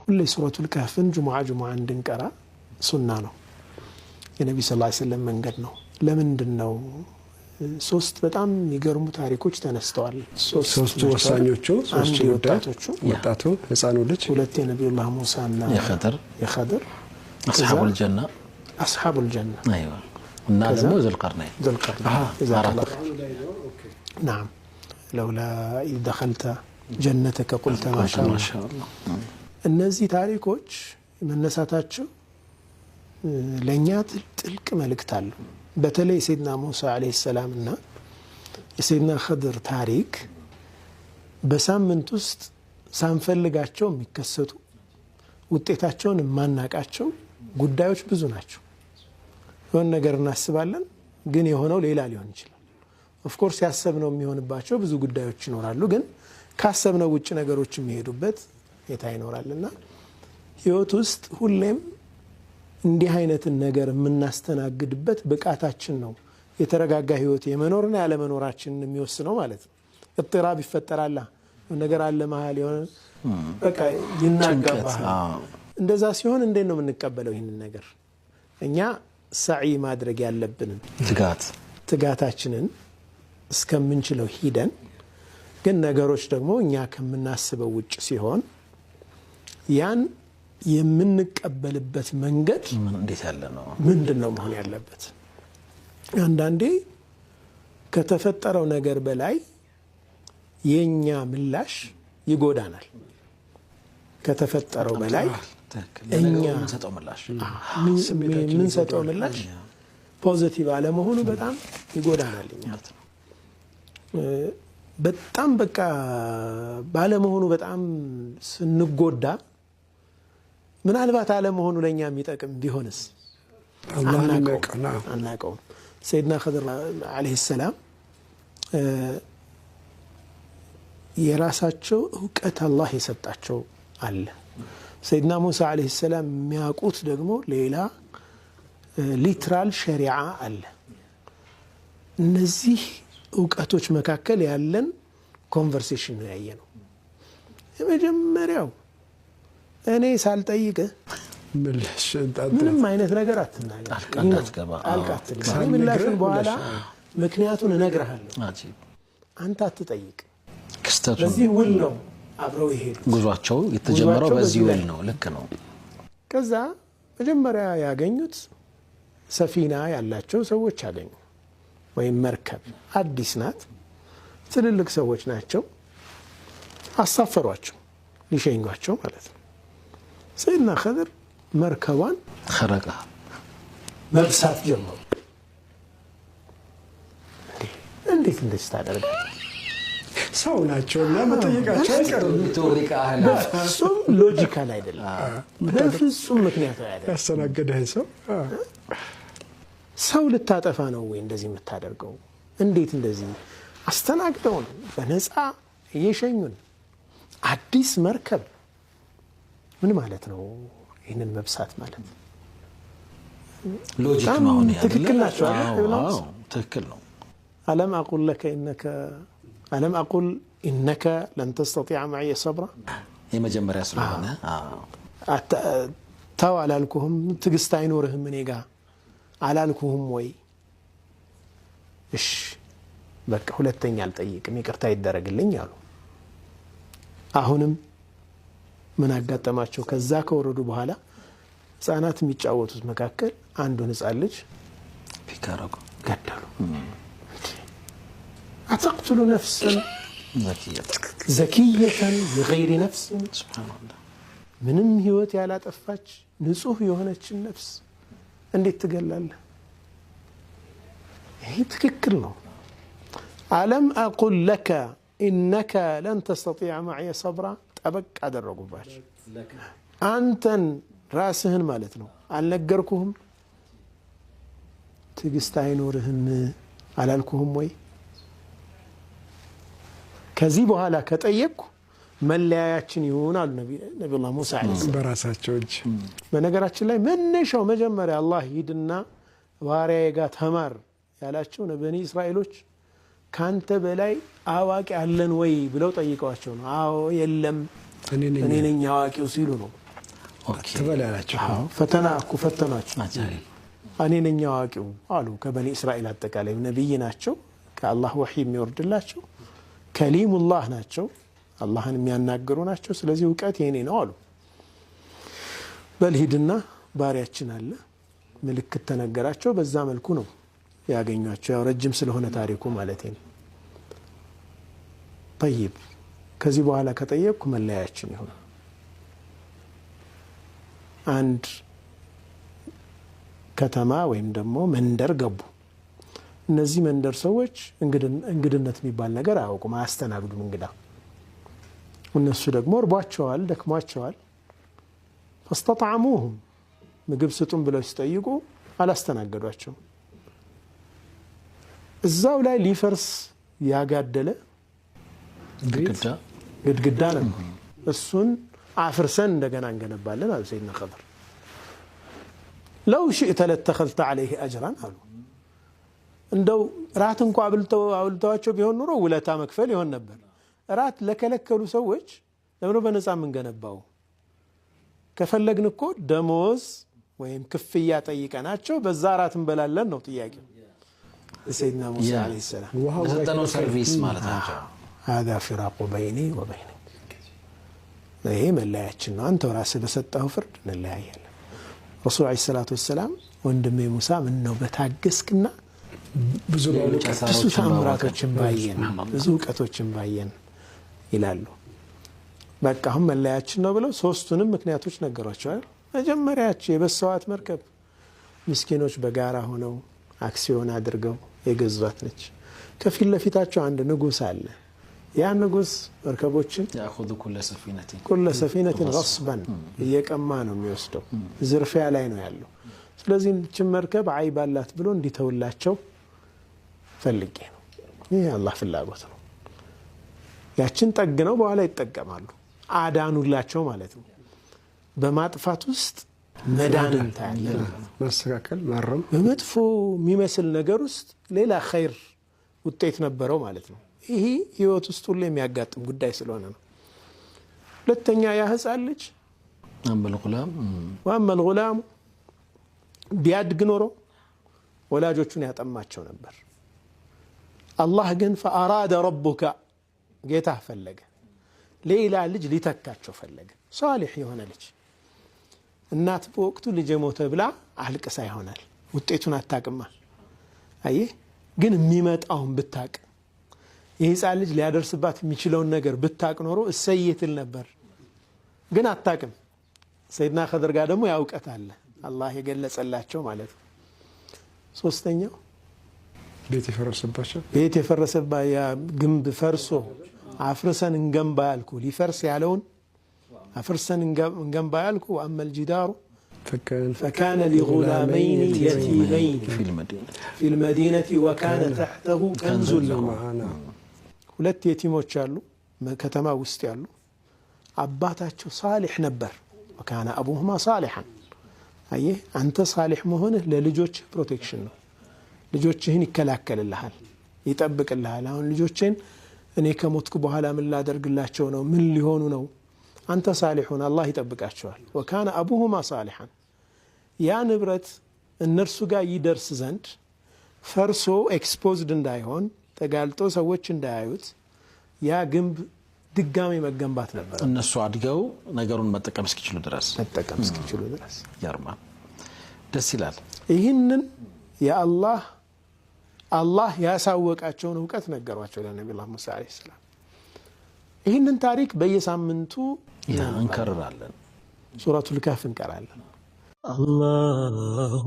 ሁሌ ሱረቱል ከህፍን ጁሙዓ እንድንቀራ ሱና ነው የነብዩ ሰለላሁ ዐለይሂ ወሰለም መንገድ ነው ለምንድነው ሶስት በጣም የሚገርሙ ታሪኮች ተነስተዋል ሶስቱ ወሳኞቹ ሶስቱ ወጣቱ ህፃኑ ልጅ ሁለት የነብዩላህ ሙሳና የኸድር አስሐቡል ጀና ايوه እና ደግሞ ذوالقرنين نعم لولا إذ دخلت جنتك قلت ما شاء الله እነዚህ ታሪኮች መነሳታቸው ለኛ ጥልቅ መልእክት አለው በተለይ ሰይድና ሙሳ አለይሂ ሰላም እና የሰይድና ኸድር ታሪክ በሳምንት ውስጥ ሳንፈልጋቸው የሚከሰቱ ውጤታቸውን ማናቃቸው ጉዳዮች ብዙ ናቸው የሆነ ነገር እናስባለን ግን የሆነው ሌላ ሊሆን ይችላል ኦፍ ኮርስ ያሰብነው የሚሆንባቸው ብዙ ጉዳዮች ይኖራሉ ግን ካሰብነው ውጭ ነገሮች የሚሄዱበት የታ ይኖራልና ህይወት ውስጥ ሁሌም እንዲህ አይነት ነገር የምናስተናግድበት ብቃታችን ነው የተረጋጋ ህይወት የመኖርና ያለ መኖራችንን የሚወስነው ማለት ነው እጥራብ ይፈጠራል ነገር አለ መሃል የሆነ በቃ ይናጋባ እንደዛ ሲሆን እንዴት ነው የምንቀበለው ይሄንን ነገር እኛ ሰዒ ማድረግ ያለብን ትጋታችንን እስከምንችለው ሂደን ግን ነገሮች ደግሞ እኛ ከምናስበው ውጭ ሲሆን ያን የምንቀበልበት መንገድ እንዴት ያለ ነው ምንድነው መሆን ያለበት አንዳንዴ ከተፈጠረው ነገር በላይ የኛ ምላሽ ይጎዳናል ከተፈጠረው በላይ እኛ ምን ሰጠው ምላሽ ፖዚቲቭ አለ መሆኑ በጣም ይጎዳናል ማለት ነው በጣም በቃ ባለ መሆኑ በጣም ስንጎዳ ምናልባት አለ መሆኑ ለኛ የሚጠቅም ቢሆንስ አናቀው ሰይድና ኸድር አለይሂ ሰላም የራሳቸው ዕውቀት አላህ የሰጣቸው አለ ሰይድና ሙሳ አለይሂ ሰላም የሚያውቁት ደግሞ ሌላ ሊትራል ሸሪዓ አለ እነዚህ ዕውቀቶች መካከል ያለን ኮንቨርሴሽን ነው ያየነው የመጀመሪያው እኔ ሳልጠይቅ ምንም አይነት ነገር አትናገር አልቃትልኝ ምላሹን በኋላ ምክንያቱን እነግርሃለሁ አንተ አትጠይቅ ክስተቱ በዚህ ውል ነው አብረው ይሄዱ ጉዟቸው የተጀመረው በዚህ ውል ነው ልክ ነው ከዛ መጀመሪያ ያገኙት ሰፊና ያላቸው ሰዎች አገኙ ወይም መርከብ አዲስ ናት ትልልቅ ሰዎች ናቸው አሳፈሯቸው ሊሸኙአቸው ማለት ነው ሰይድና ኸድር መርከቧን خرقه መብሳት ጀመሩ እንዴት እንደዚህ ታደርጋለህ ሰው ናቸውና መጠየቃቸው አይቀርም ቶሪካ አህላ በፍጹም ሎጂካል አይደለም በፍጹም ምክንያታዊ አይደለም ያስተናገደህ ሰው ልታጠፋ ነው ወይ እንደዚህ የምታደርገው እንዴት እንደዚህ አስተናግደው ነው በነፃ እየሸኙን አዲስ መርከብ ምን ማለት ነው ይሄንን መብሳት ማለት ሎጂክ ነው ነው ትክክል ናቸው አይደል ትክክል ነው ألم أقل إنك لن تستطيع معي صبرا የመጀመሪያ ስለሆነ ታው አላልኩህም ትግስት አይኖርህም እኔ ጋር አላልኩህም ወይ እሺ በቃ ሁለተኛ አልጠይቅም ይቅርታ ይደረግልኝ አሉ አሁንም ምን አጋጠማቸው ከዛ ከወረዱ በኋላ ህፃናት የሚጫወቱት መካከል አንዱን ህፃን ልጅ ፒካራጎ ገደሉ أتقتل نفسا زكية بغير نفس سبحان الله ምንም ህይወት ያላጠፋች ንጹህ የሆነች ነፍስ እንዴት ትገላለህ ይሄ ትክክል ነው ألم أقل لك إنك لن تستطيع معي صبرا ጠበቅ አደረጉባቸው አንተን ራስህን ማለት ነው አልነገርኩህም ትግስት አይኖርህም አላልኩህም ወይ ከዚህ በኋላ ከጠየቅኩ መለያያችን ይሆናል ነብዩላህ ሙሳ አለይሂ በራሳቸው እጅ በነገራችን ላይ መነሻው መጀመሪያ አላህ ይድና ባሪያዬ ጋር ተማር ያላቸው ነብይ እስራኤሎች ካንተ በላይ አዋቂ አለን ወይ ብለው ጠይቀዋቸው ነው አዎ የለም እኔ ነኝ አዋቂው ሲሉ ነው ተበላላችሁ ፈተና እኮ ፈተናችሁ እኔ ነኝ አዋቂው አሉ ከበኒ እስራኤል አጠቃላይ ነብይ ናቸው ከአላህ ወህይ የሚወርድላቸው ከሊሙላህ ናቸው አላህን የሚያናገሩ ናቸው ስለዚህ ዕውቀት የኔ ነው አሉ በልሂድና ባሪያችን አለ ምልክት ተነገራቸው በዛ መልኩ ነው ያገኟቸው ያው ረጅም ስለሆነ ታሪኩ ማለት ነው طيب ከዚህ በኋላ ከጠየቅኩ መለያችን ይሁን አንድ ከተማ ወይም ደግሞ መንደር ገቡ እነዚህ መንደር ሰዎች እንግድነት የሚባል ነገር አያውቁም አያስተናግዱም እንግዳ እነሱ ደግሞ እርቧቸዋል ደክሟቸዋል فاستطعموهم ምግብ ስጡን ብለው ሲጠይቁ አላስተናገዷቸው እዛው ላይ ሊፈርስ ያጋደለ ግድግዳ ነው እሱን አፍርሰን እንደገና እንገነባለን አሉ ሰይድና ኸድር لو شئت لاتخذت عليه اجرا አሉ እንደው ራት እንኳን አብልተዋቸው ቢሆን ኑሮ ውለታ መክፈል ይሆን ነበር ራት ለከለከሉ ሰዎች ለምን በነፃ ምን ገነባው ከፈለግን እኮ ደሞዝ ወይም ክፍያ ጠይቀናቸው በዛ ራት እንበላለን ነው ጥያቄው ሰይድና ሙሳ አለይሂ ሰላም ለሰጠነው ሰርቪስ ማለት ናቸው هذا فراق بيني وبينك ይሄ መለያችን ነው አንተ ራስህ በሰጠኸው ፍርድ እንለያያለን ረሱል አለይሂ ሰላቱ ወሰለም ወንድሜ ሙሳ ምን ነው በታገስክና ብዙ ተአምራቶችን ባየን ብዙ ዕውቀቶችን ባየን ይላሉ በቃ አሁን መለያችን ነው ብለው ሶስቱንም ምክንያቶች ነገሯቸው መጀመሪያቸው የበሰዋት መርከብ ምስኪኖች በጋራ ሆነው አክሲዮን አድርገው የገዟት ነች ከፊት ለፊታቸው አንድ ንጉስ አለ ያ ንጉስ መርከቦችን ያخذ كل سفينة غصبا እየቀማ ነው የሚወስደው ዝርፊያ ላይ ነው ያለው ስለዚህ እቺ መርከብ አይባላት ብሎ እንዲተውላቸው ፈልጌ ነው ይሄ አላህ ፍላጎት ነው ያችን ጠግነው በኋላ ይጠቀማሉ አዳኑላቸው ማለት ነው በማጥፋት ውስጥ መዳንን ታያለ ማስተካከል ማረም በመጥፎ የሚመስል ነገር ውስጥ ሌላ ኸይር ውጤት ነበረው ማለት ነው ይሄ ህይወት ውስጥ ሁሉ የሚያጋጥም ጉዳይ ስለሆነ ነው ሁለተኛ ያ ህፃን ልጅ وأما الغلام ቢያድግ ኖሮ ወላጆቹን ያጠማቸው ነበር አላህ ግን فأراد ربك ጌታ ፈለገ ሌላ ልጅ ሊተካቸው ፈለገ ሷሊህ የሆነ ልጅ እናት በወቅቱ ልጅ ሞተ ብላ አልቅሳ ይሆናል ውጤቱን አታቅማ አይ ግን የሚመጣውን ብታቅ የህፃን ልጅ ሊያደርስባት የሚችለውን ነገር ብታቅ ኖሮ እሰይትል ነበር ግን አታቅም ሰይድና ኸድር ጋር ደግሞ ያውቀት አለ አላህ የገለጸላቸው ማለት ነው ሶስተኛው ቤት የፈረሰባ ያ ግንብ ፈርሶ አፍርሰን እንገንባ ያልኩ ሊፈርስ ያለውን አፍርሰን እንገንባ ያልኩ وأما الجدار فكان لغلامين يتيمين في المدينة وكان تحته كنز لهما ሁለት የቲሞች አሉ ከተማ ውስጥ ያሉ አባታቸው صالح ነበር وكان أبوهما صالحا አየህ አንተ صالح መሆንህ ለልጆች ፕሮቴክሽን ነው ልጆችህን ይከላከልልሃል ይጠብቅልሃል አሁን ልጆችን እኔ ከሞትኩ በኋላ ምን ላደርግላቸው ነው ምን ሊሆኑ ነው አንተ صالحون አላህ ይጠብቃቸዋል وكان أبوهما صالحا ያ ንብረት እነርሱ ጋር ይደርስ ዘንድ ፈርሶ ኤክስፖዝድ እንዳይሆን ተጋልጦ ሰዎች እንዳያዩት ያ ግንብ ድጋሚ መገንባት ነበር እነሱ አድገው ነገሩን መጠቀም እስኪችሉ ድረስ ያርማ ደስ ይላል ይህንን አላህ ያሳወቃቸውን ዕውቀት ነገሯቸው ለነብዩ ሙሳ አለይሂ ሰላም ይህንን ታሪክ በየሳምንቱ እንከራለን ሱረቱል ካፍ እንቀራለን አላሁ